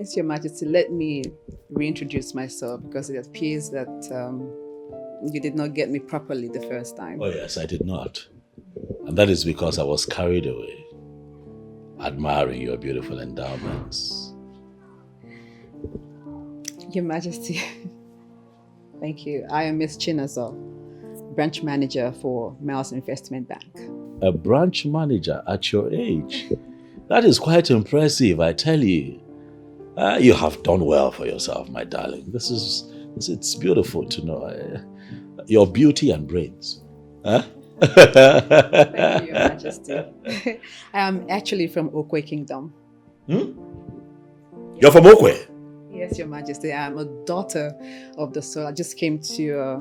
Yes, Your Majesty, let me reintroduce myself because it appears that you did not get me properly the first time. Oh yes, I did not. And that is because I was carried away, admiring your beautiful endowments. Your Majesty, thank you. I am Miss Chinazo, branch manager for Miles Investment Bank. A branch manager at your age? That is quite impressive, I tell you. You have done well for yourself, my darling. It's beautiful to know your beauty and brains. Huh? Thank you, Your Majesty. I am actually from Okwe Kingdom. You're from Okwe? Yes, Your Majesty. I am a daughter of the soil. I just came to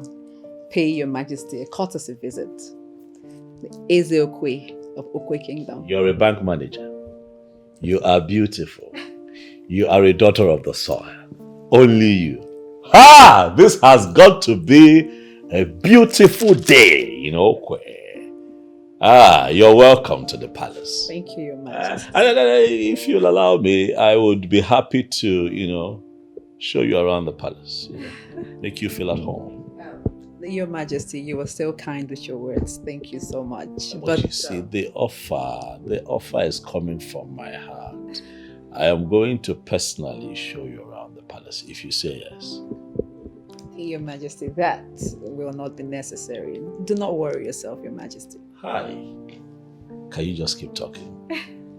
pay Your Majesty a courtesy visit. The Eze Okwe of Okwe Kingdom. You're a bank manager. You are beautiful. You are a daughter of the soil. Only you. Ah! This has got to be a beautiful day in Okwe. Ah, you're welcome to the palace. Thank you, Your Majesty. If you'll allow me, I would be happy to, show you around the palace. Make you feel at home. Your Majesty, you were so kind with your words. Thank you so much. But you see, the offer is coming from my heart. I am going to personally show you around the palace if you say yes. Your Majesty, that will not be necessary. Do not worry yourself, Your Majesty. Hi. Can you just keep talking?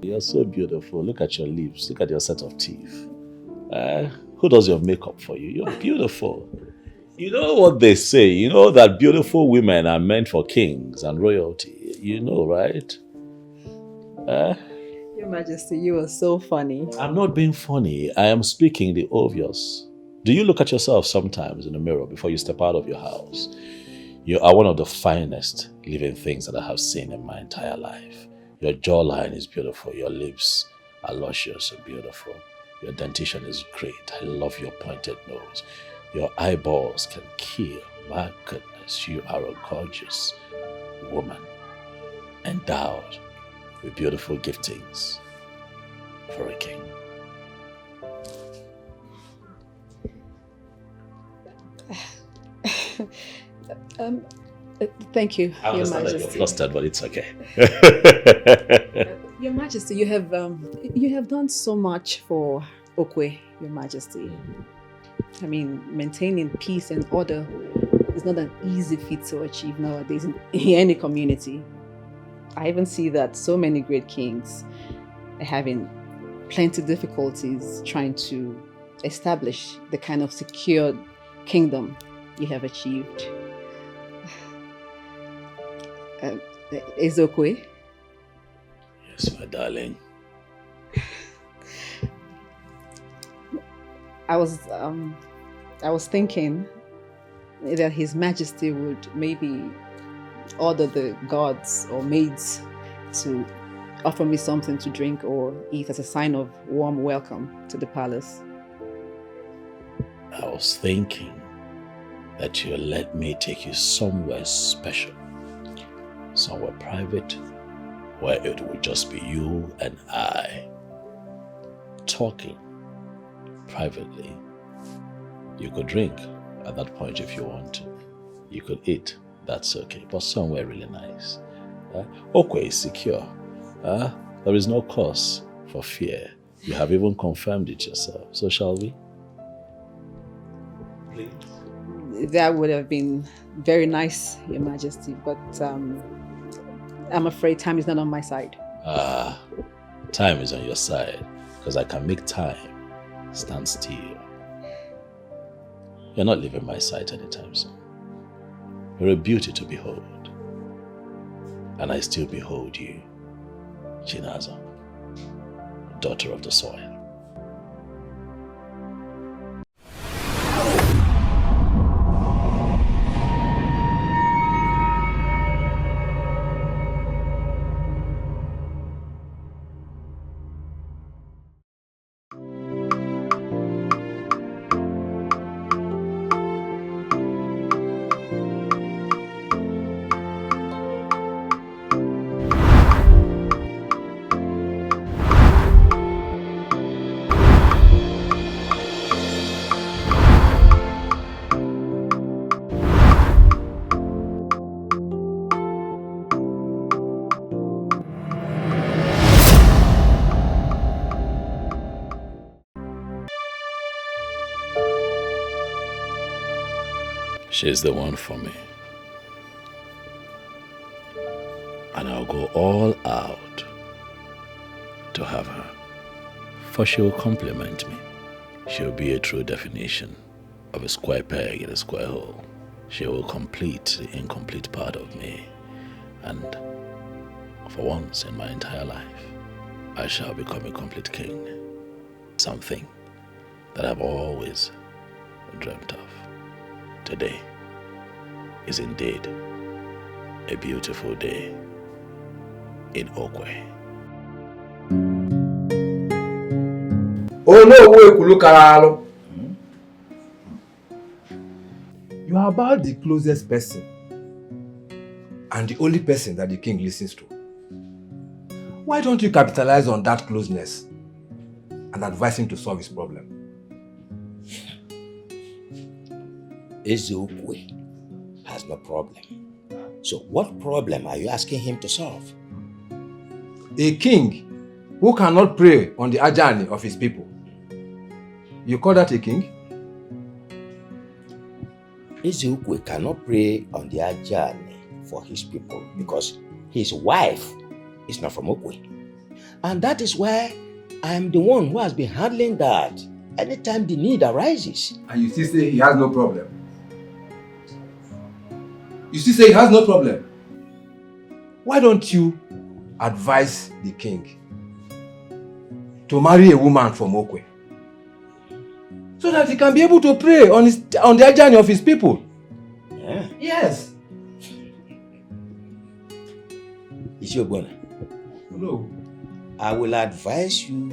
You're so beautiful. Look at your lips. Look at your set of teeth. Who does your makeup for you? You're beautiful. You know what they say. You know that beautiful women are meant for kings and royalty. You know, right? Your Majesty, you are so funny. I'm not being funny. I am speaking the obvious. Do you look at yourself sometimes in the mirror before you step out of your house? You are one of the finest living things that I have seen in my entire life. Your jawline is beautiful. Your lips are luscious and beautiful. Your dentition is great. I love your pointed nose. Your eyeballs can kill. My goodness, you are a gorgeous woman, endowed with beautiful giftings for a king. Thank you, I Your understand that Majesty. you're flustered, but it's okay. Your Majesty, you have done so much for Okwe, Your Majesty. I mean, maintaining peace and order is not an easy feat to achieve nowadays in any community. I even see that so many great kings are having plenty of difficulties trying to establish the kind of secure kingdom you have achieved. Is Okwe? Yes, my darling. I was thinking that His Majesty would maybe order the guards or maids to offer me something to drink or eat as a sign of warm welcome to the palace. I was thinking that you'll let me take you somewhere special, somewhere private, where it will just be you and I talking privately. You could drink at that point if you want to. You could eat, that's okay, but somewhere really nice. Okwe is secure. There is no cause for fear. You have even confirmed it yourself. So shall we? Please. That would have been very nice, Your Majesty, but I'm afraid time is not on my side. Time is on your side, because I can make time stand still. You're not leaving my sight anytime soon. You're a beauty to behold. And I still behold you, Chinazo, daughter of the soil. She's the one for me. And I'll go all out to have her. For she will compliment me. She'll be a true definition of a square peg in a square hole. She will complete the incomplete part of me. And for once in my entire life, I shall become a complete king. Something that I've always dreamt of. Today is indeed a beautiful day in Okwe. Oh no, Ekulo Karalo. You are about the closest person and the only person that the king listens to. Why don't you capitalize on that closeness and advise him to solve his problem? Ezokwe has no problem. So what problem are you asking him to solve? A king who cannot pray on the ajani of his people. You call that a king? Ezokwe cannot pray on the ajani for his people because his wife is not from Okwe. And that is why I am the one who has been handling that anytime the need arises. And you still say he has no problem? You still say he has no problem? Why don't you advise the king to marry a woman from Okwe so that he can be able to pray on the journey of his people? Yeah. Yes. Isiobona, No. I will advise you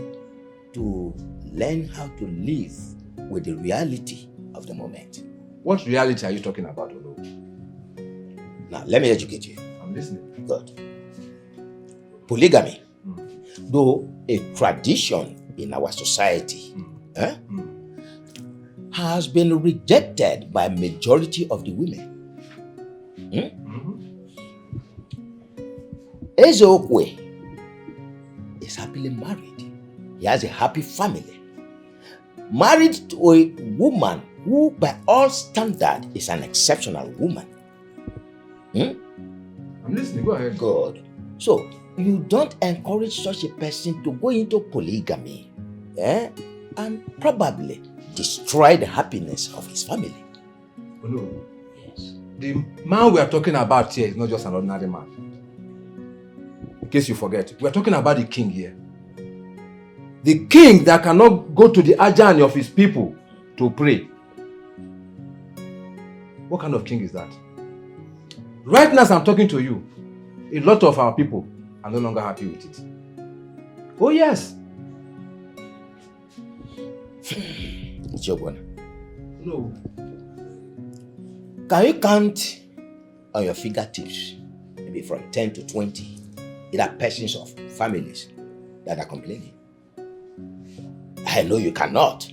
to learn how to live with the reality of the moment. What reality are you talking about, Olo? Now, let me educate you. I'm listening. Good. Polygamy, though a tradition in our society, has been rejected by majority of the women. Ezokwe is happily married. He has a happy family. Married to a woman who by all standard is an exceptional woman. I'm listening, go ahead. Good. So, you don't encourage such a person to go into polygamy and probably destroy the happiness of his family. Oh, no. Yes. The man we are talking about here is not just an ordinary man. In case you forget, we are talking about the king here. The king that cannot go to the ajani of his people to pray. What kind of king is that? Right now as I'm talking to you, a lot of our people are no longer happy with it. Oh yes. It's your one. No. Can you count on your fingertips, maybe from 10 to 20, either persons or families that are complaining? I know you cannot.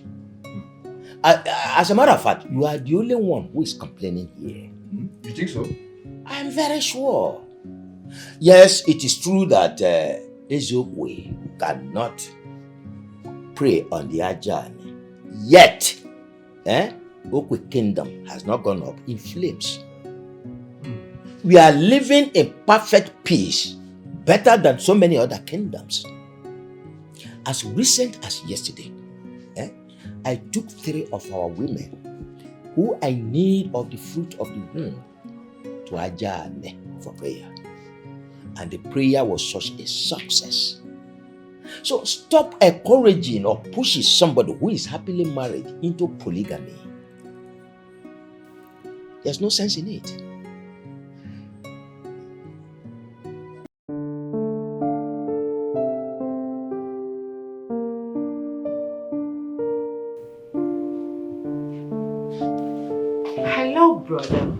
As a matter of fact, you are the only one who is complaining here. You think so? I'm very sure. Yes, it is true that Ezokwe cannot pray on the ajani. Yet, Okwe kingdom has not gone up in flames. We are living in perfect peace, better than so many other kingdoms. As recent as yesterday, I took 3 of our women who I need of the fruit of the womb to Ajane for prayer. And the prayer was such a success. So stop encouraging or pushing somebody who is happily married into polygamy. There's no sense in it. Hello, brother.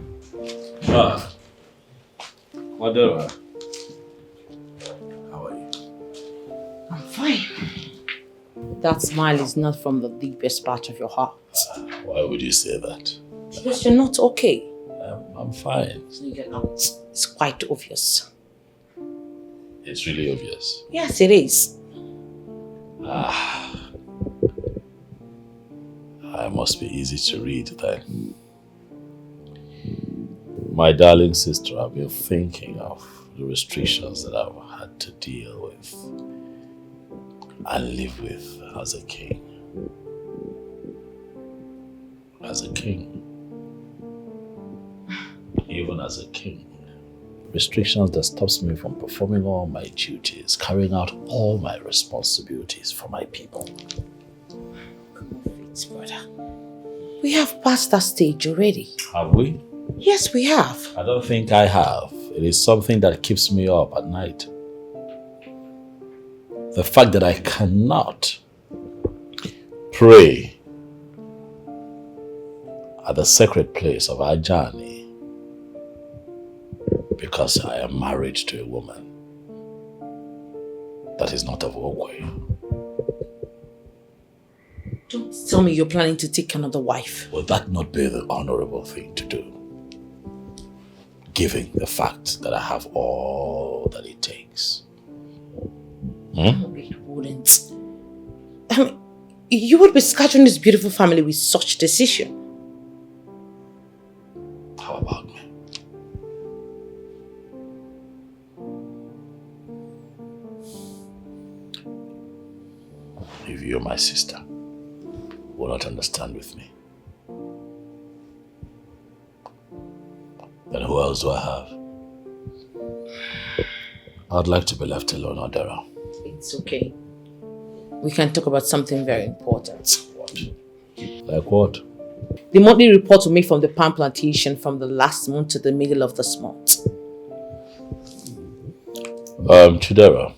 Whatever. How are you? I'm fine. That smile is not from the deepest part of your heart. Why would you say that? Because you're not okay. I'm fine. You're not. It's quite obvious. It's really obvious. Yes, it is. I must be easy to read then. My darling sister, I've been thinking of the restrictions that I've had to deal with and live with as a king. As a king. Even as a king. Restrictions that stops me from performing all my duties, carrying out all my responsibilities for my people. Fitz, brother. We have passed that stage already. Have we? Yes, we have. I don't think I have. It is something that keeps me up at night. The fact that I cannot pray at the sacred place of Ajani because I am married to a woman that is not of Okwe. Don't tell me you're planning to take another wife. Would that not be the honorable thing to do? Given the fact that I have all that it takes. No, it wouldn't. I mean, you would be scattering this beautiful family with such decision. How about me? If you're my sister, will not understand with me, then who else do I have? I'd like to be left alone, Adara. It's okay. We can talk about something very important. What? Like what? The monthly report we made from the palm plantation from the last month to the middle of this month. Chidera,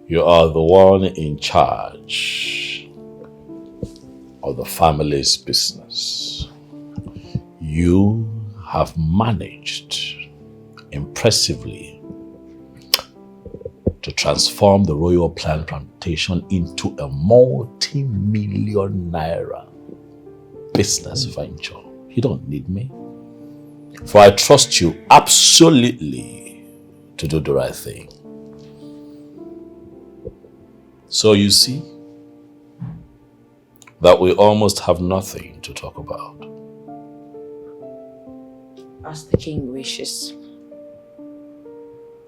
you are the one in charge of the family's business. You have managed impressively to transform the royal plant plantation into a multi-million naira business venture. You don't need me, for I trust you absolutely to do the right thing. So you see that we almost have nothing to talk about. As the king wishes.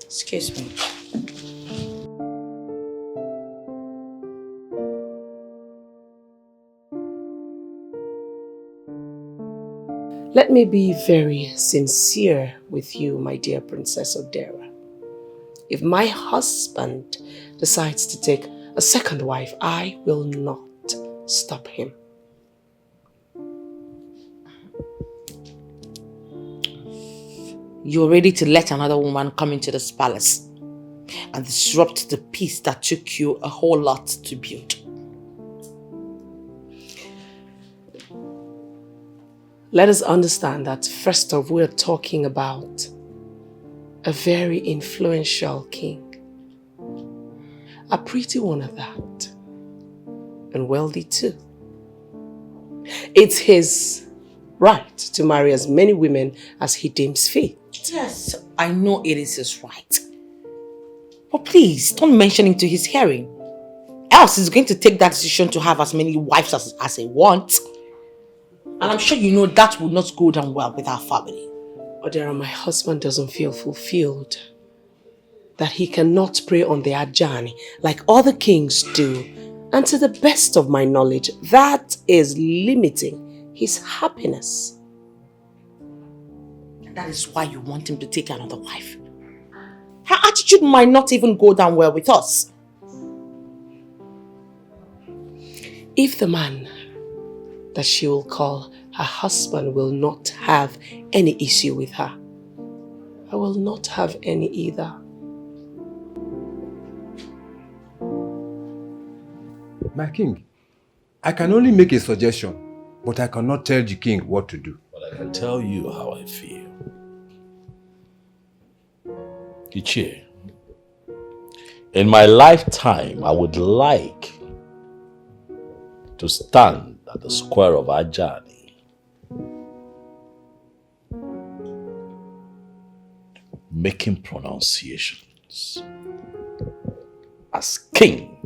Excuse me. Let me be very sincere with you, my dear Princess Odera. If my husband decides to take a second wife, I will not stop him. You're ready to let another woman come into this palace and disrupt the peace that took you a whole lot to build. Let us understand that first off, we're talking about a very influential king. A pretty one at that. And wealthy too. It's his right to marry as many women as he deems fit. Yes, I know it is his right. But please, don't mention him to his hearing. Else he's going to take that decision to have as many wives as he wants. And I'm sure you know that will not go down well with our family. Odera, my husband doesn't feel fulfilled. That he cannot pray on the Ajani like other kings do. And to the best of my knowledge, that is limiting his happiness. And that is why you want him to take another wife. Her attitude might not even go down well with us. If the man that she will call her husband will not have any issue with her, I will not have any either. My king, I can only make a suggestion, but I cannot tell the king what to do. But I can tell you how I feel. Ichie, in my lifetime, I would like to stand at the square of Ajani, making pronunciations as king.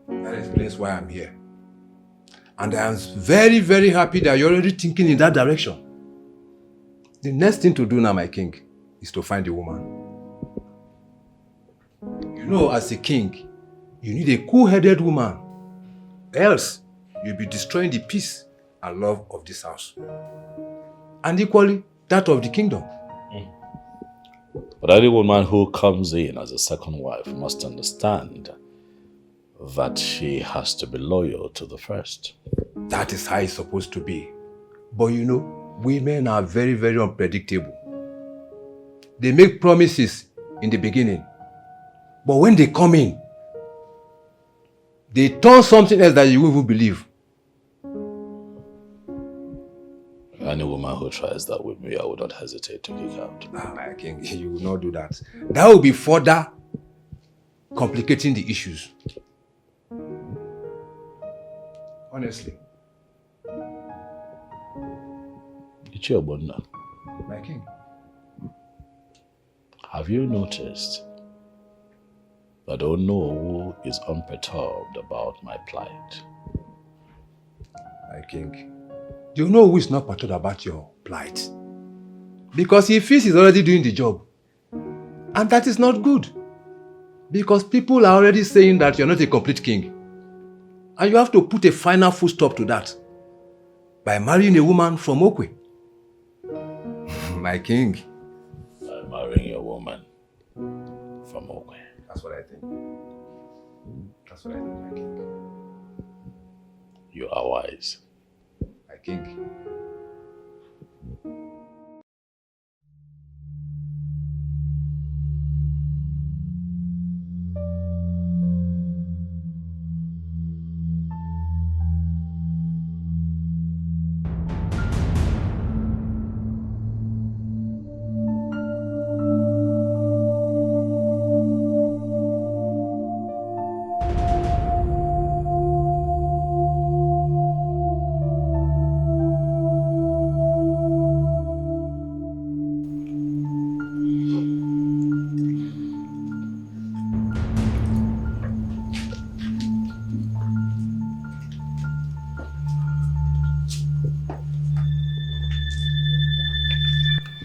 That explains why I'm here. And I am very, very happy that you're already thinking in that direction. The next thing to do now, my king, is to find a woman. You know, as a king, you need a cool-headed woman. Else, you'll be destroying the peace and love of this house. And equally, that of the kingdom. But any woman who comes in as a second wife must understand that she has to be loyal to the first. That is how it's supposed to be. But you know, women are very, very unpredictable. They make promises in the beginning. But when they come in, they turn something else that you won't even believe. Any woman who tries that with me, I would not hesitate to kick out. My king, you will not do that. That will be further complicating the issues. Honestly. It's your bunda. My king. Have you noticed that I don't know who is unperturbed about my plight? My king. Do you know who is not perturbed about your plight? Because he feels he's already doing the job. And that is not good. Because people are already saying that you're not a complete king. And you have to put a final full stop to that by marrying a woman from Okwe. My king. By marrying a woman from Okwe. That's what I think. That's what I think, my king. You are wise. My king.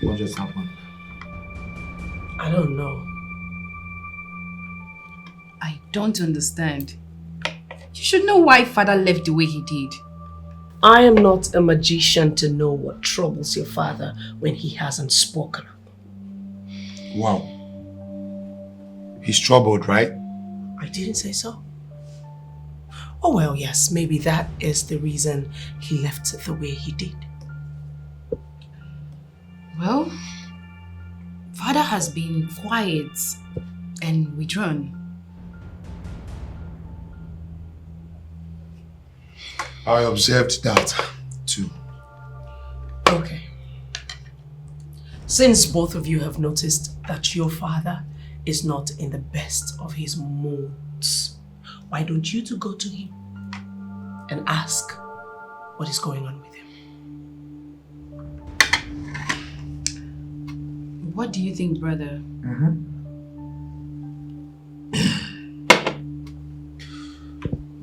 What just happened? I don't know. I don't understand. You should know why father left the way he did. I am not a magician to know what troubles your father when he hasn't spoken. Wow. He's troubled, right? I didn't say so. Oh well, yes, maybe that is the reason he left the way he did. Well, father has been quiet and withdrawn. I observed that too. Okay. Since both of you have noticed that your father is not in the best of his moods, why don't you two go to him and ask what is going on with him? What do you think, brother?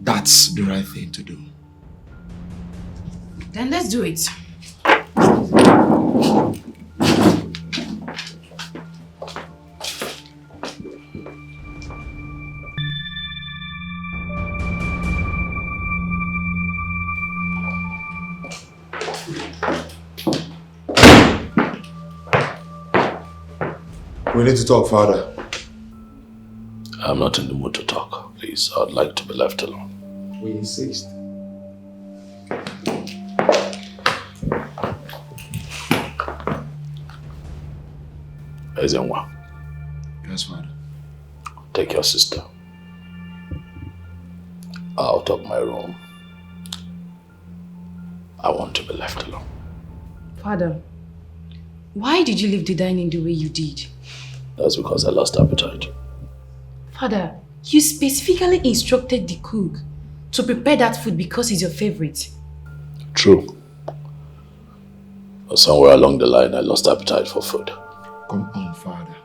That's the right thing to do. Then let's do it. We need to talk, Father. I'm not in the mood to talk. Please, I'd like to be left alone. We insist. Ezenwa, Yes, Father. take your sister out of my room. I want to be left alone. Father, why did you leave the dining the way you did? That's because I lost appetite. Father, you specifically instructed the cook to prepare that food because it's your favorite. True. But somewhere along the line, I lost appetite for food. Come on, Father.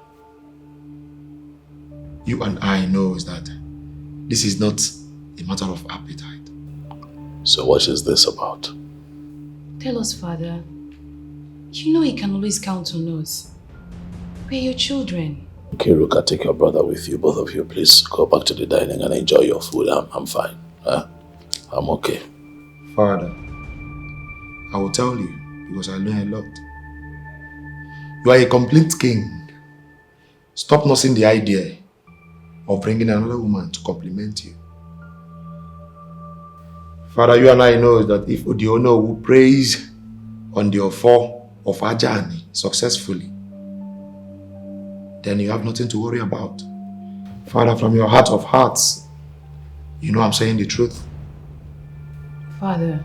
You and I knows that this is not a matter of appetite. So what is this about? Tell us, Father. You know he can always count on us. We're your children. Okay, Ruka, take your brother with you. Both of you, please go back to the dining and enjoy your food. I'm fine. I'm okay. Father, I will tell you because I know a lot. You are a complete king. Stop nursing the idea of bringing another woman to compliment you. Father, you and I know that if Udiono will praise on the offer of our journey successfully, then you have nothing to worry about. Father, from your heart of hearts, you know I'm saying the truth. Father,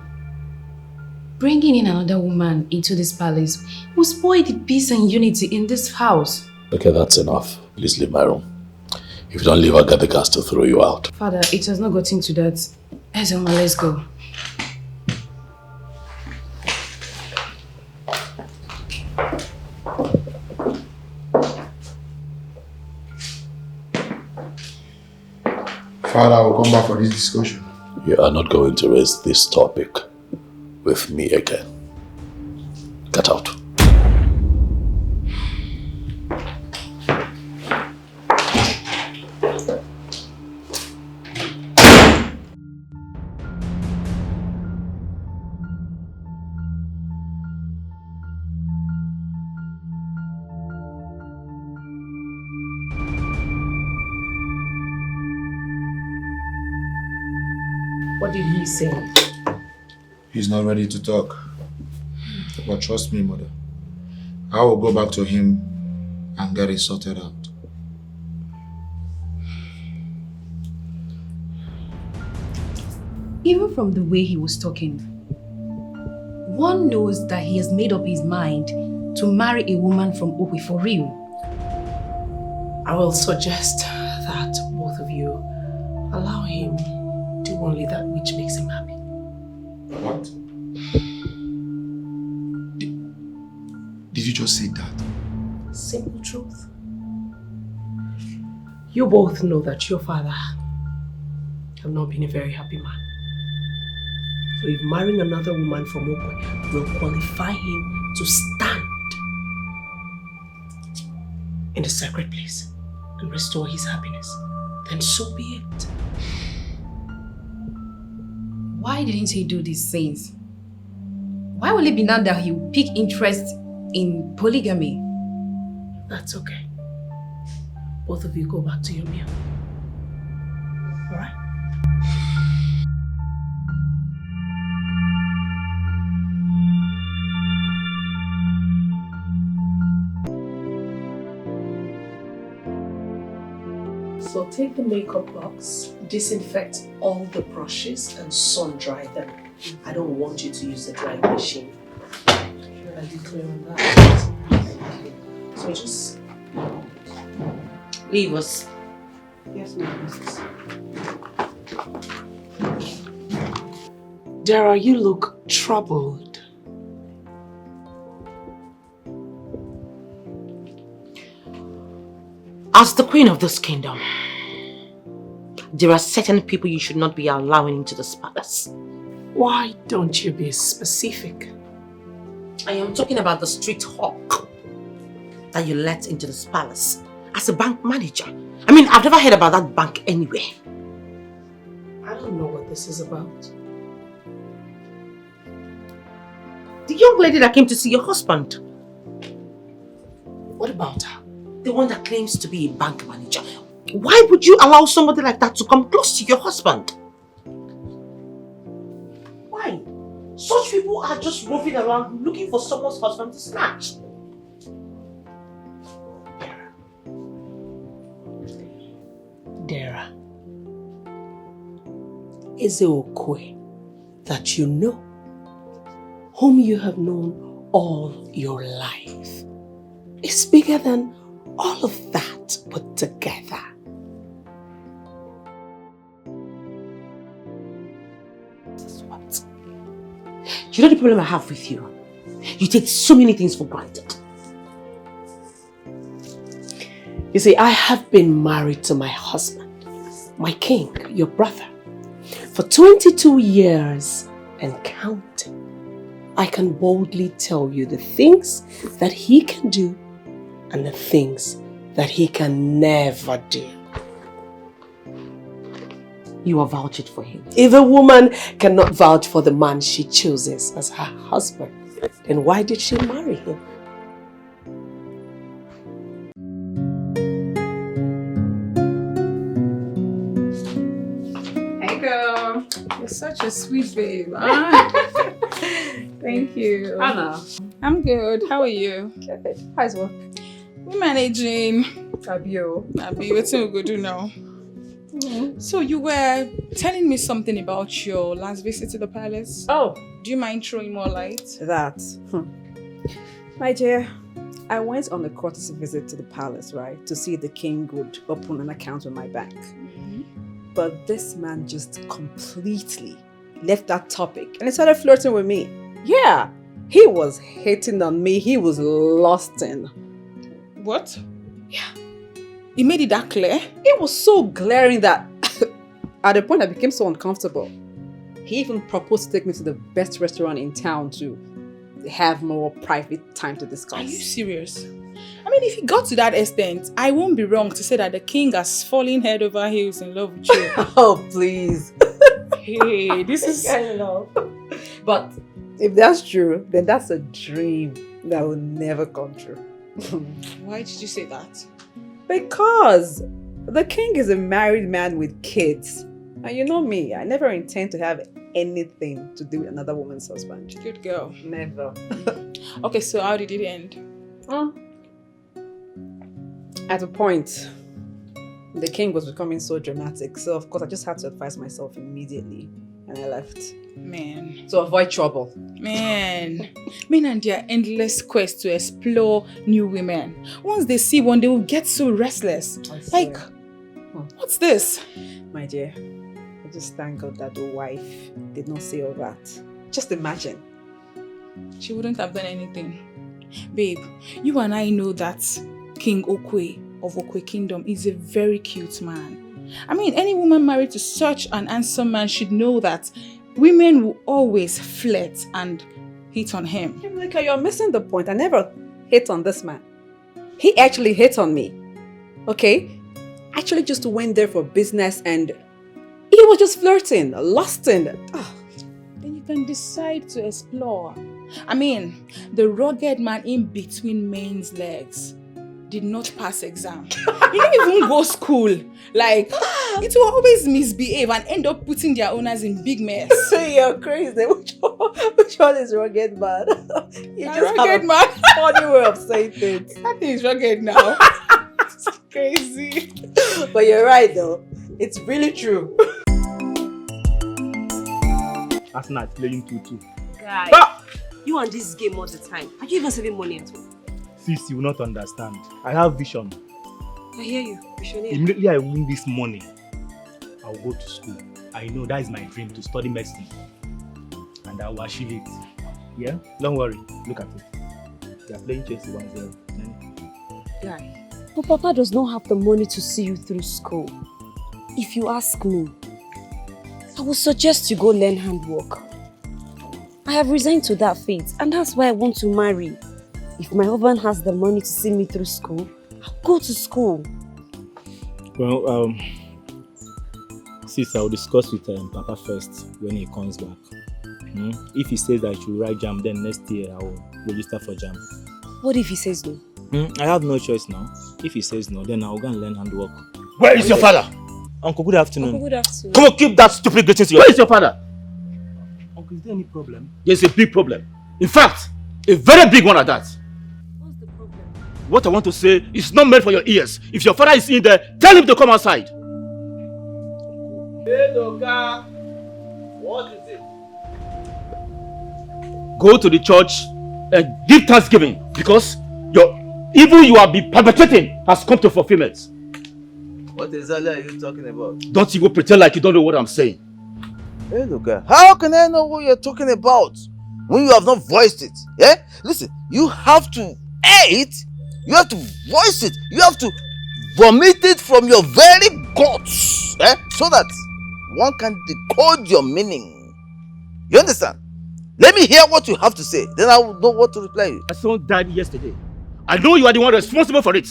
bringing in another woman into this palace will spoil the peace and unity in this house. Okay, that's enough. Please leave my room. If you don't leave, I'll get the guards to throw you out. Father, it has not gotten to that. Ezeonu, let's go. Father, I will come back for this discussion. You are not going to raise this topic with me again. Get out. What did he say? He's not ready to talk. But trust me, mother. I will go back to him and get it sorted out. Even from the way he was talking, one knows that he has made up his mind to marry a woman from Okwe for real. I will suggest that both of you allow him do only that which makes him happy. What? Did you just say that? Simple truth. You both know that your father have not been a very happy man. So if marrying another woman from Okwe will qualify him to stand in the sacred place and restore his happiness, then so be it. Why didn't he do these things? Why will it be now that he will pick interest in polygamy? That's okay. Both of you go back to your meal. Alright? So take the makeup box, disinfect all the brushes and sun dry them. I don't want you to use the drying machine. Should I be clear on that? Okay. So just Leave us. yes, ma'am. Dara, you look troubled. As the queen of this kingdom, there are certain people you should not be allowing into this palace. Why don't you be specific? I am talking about the street hawk that you let into this palace as a bank manager. I mean, I've never heard about that bank anywhere. I don't know what this is about. The young lady that came to see your husband. What about her? The one that claims to be a bank manager. Why would you allow somebody like that to come close to your husband? Why? Such people are just roving around looking for someone's husband to snatch. Dara, Ebele Okaro that you know, whom you have known all your life, is bigger than all of that put together. What? You know the problem I have with you? You take so many things for granted. You see, I have been married to my husband, my king, your brother, for 22 years and counting. I can boldly tell you the things that he can do and the things that he can never do. You are vouching for him. If a woman cannot vouch for the man she chooses as her husband, then why did she marry him? Hey girl, you're such a sweet babe. Thank you. Anna. I'm good. How are you? Good. How's work? We're managing. SAVIOUR. Abi, what's we go do now? So you were telling me something about your last visit to the palace. Oh, Do you mind throwing more light? that. My dear, I went on a courtesy visit to the palace, right? To see if the king would open an account with my bank. But this man just completely left that topic and he started flirting with me. Yeah, he was hating on me. He was lost in. What? Yeah. He made it that clear? It was so glaring that at the point I became so uncomfortable. He even proposed to take me to the best restaurant in town to have more private time to discuss. Are you serious? I mean, if he got to that extent, I won't be wrong to say that the king has fallen head over heels in love with you. Oh, please. Hey, this is... I know. But if that's true, then that's a dream that will never come true. Why did you say that? Because the king is a married man with kids. And you know me, I never intend to have anything to do with another woman's husband. Good girl. Never. Okay, so how did it end? At a point, the king was becoming so dramatic. So of course I just had to advise myself immediately. And I left. Man. To avoid trouble. Men and their endless quest to explore new women. Once they see one, they will get so restless. Like, what's this? My dear, I just thank God that the wife did not say all that. Just imagine. She wouldn't have done anything. Babe, you and I know that King Okwe of Okwe Kingdom is a very cute man. I mean, any woman married to such an handsome man should know that women will always flirt and hit on him. Like, you're missing the point. I never hit on this man. He actually hit on me. Okay? Actually just went there for business and he was just flirting, lusting. Oh. Then you can decide to explore. I mean, the rugged man in between men's legs did not pass exam. He didn't even go school. Like, it will always misbehave and end up putting their owners in big mess. You're crazy. Which one is rugged man? You just rugged have a man. funny way of saying things. That thing is rugged now. It's crazy. But you're right though. It's really true. Arsenal is playing 2-2. Guy, you on this game all the time. Are you even saving money at all? Sis, you will not understand. I have vision. I hear you. Visionaire. Immediately I win this money, I'll go to school. I know that is my dream, to study medicine. And I will achieve it. Yeah? Don't worry. Look at it. They are playing Chelsea 1-0. Guy, but Papa does not have the money to see you through school. If you ask me, I would suggest you go learn handwork. I have resigned to that fate, and that's why I want to marry. If my husband has the money to see me through school, I'll go to school. Well, sis, I'll discuss with Papa first when he comes back. If he says that I should write JAM, then next year I will register for JAM. What if he says no? I have no choice now. If he says no, then I'll go and learn handwork. Where is your father? Uncle, good afternoon. Uncle, good afternoon. Come on, keep that stupid greeting to yourself. Where is your father? Uncle, is there any problem? There's a big problem. In fact, a very big one at that. What's the problem? What I want to say is not meant for your ears. If your father is in there, tell him to come outside. Hey, Doga. What is it? Go to the church and give thanksgiving because your evil you have been perpetrating has come to fulfillment. What exactly are you talking about? Don't even pretend like you don't know what I'm saying. Hey, look, how can I know what you're talking about when you have not voiced it? Yeah? Listen, you have to air it, you have to voice it, you have to vomit it from your very guts, so that one can decode your meaning. You understand? Let me hear what you have to say. Then I will know what to reply you. My son died yesterday. I know you are the one responsible for it.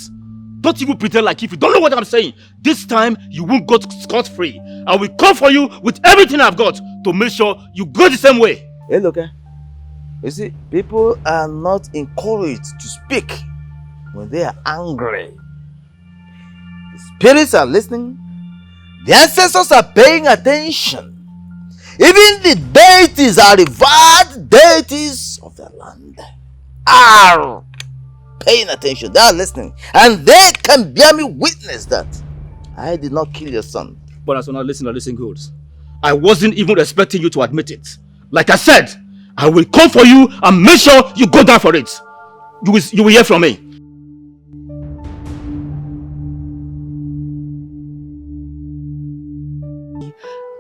Don't even pretend like if you don't know what I'm saying. This time, you won't go scot-free. I will come for you with everything I've got to make sure you go the same way. Hey, look, you see, people are not encouraged to speak when they are angry. The spirits are listening. The ancestors are paying attention. Even the deities are revered deities of the land. Are paying attention. They are listening. And they can bear me witness that I did not kill your son. But as now listen good. I wasn't even expecting you to admit it. Like I said, I will come for you and make sure you go down for it. You will hear from me.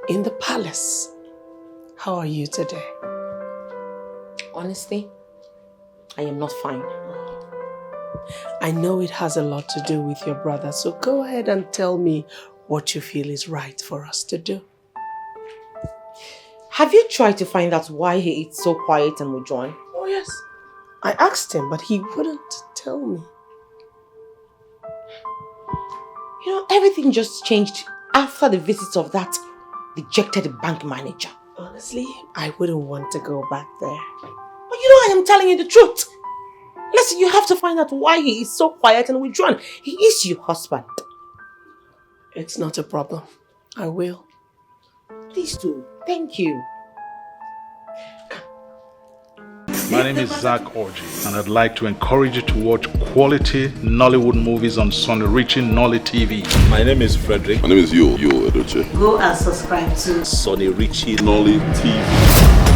In the palace. How are you today? Honestly, I am not fine. I know it has a lot to do with your brother, so go ahead and tell me what you feel is right for us to do. Have you tried to find out why he is so quiet and withdrawn? Oh yes. I asked him, but he wouldn't tell me. You know, everything just changed after the visits of that dejected bank manager. Honestly, I wouldn't want to go back there. But you know I am telling you the truth. Listen, you have to find out why he is so quiet and withdrawn. He is your husband. It's not a problem. I will. Please do. Thank you. My name is Zach Orji, and I'd like to encourage you to watch quality Nollywood movies on SUNYRICHY NOLLYTV. My name is Frederick. My name is Yul Edochie. Go and subscribe to SUNYRICHY NOLLYTV.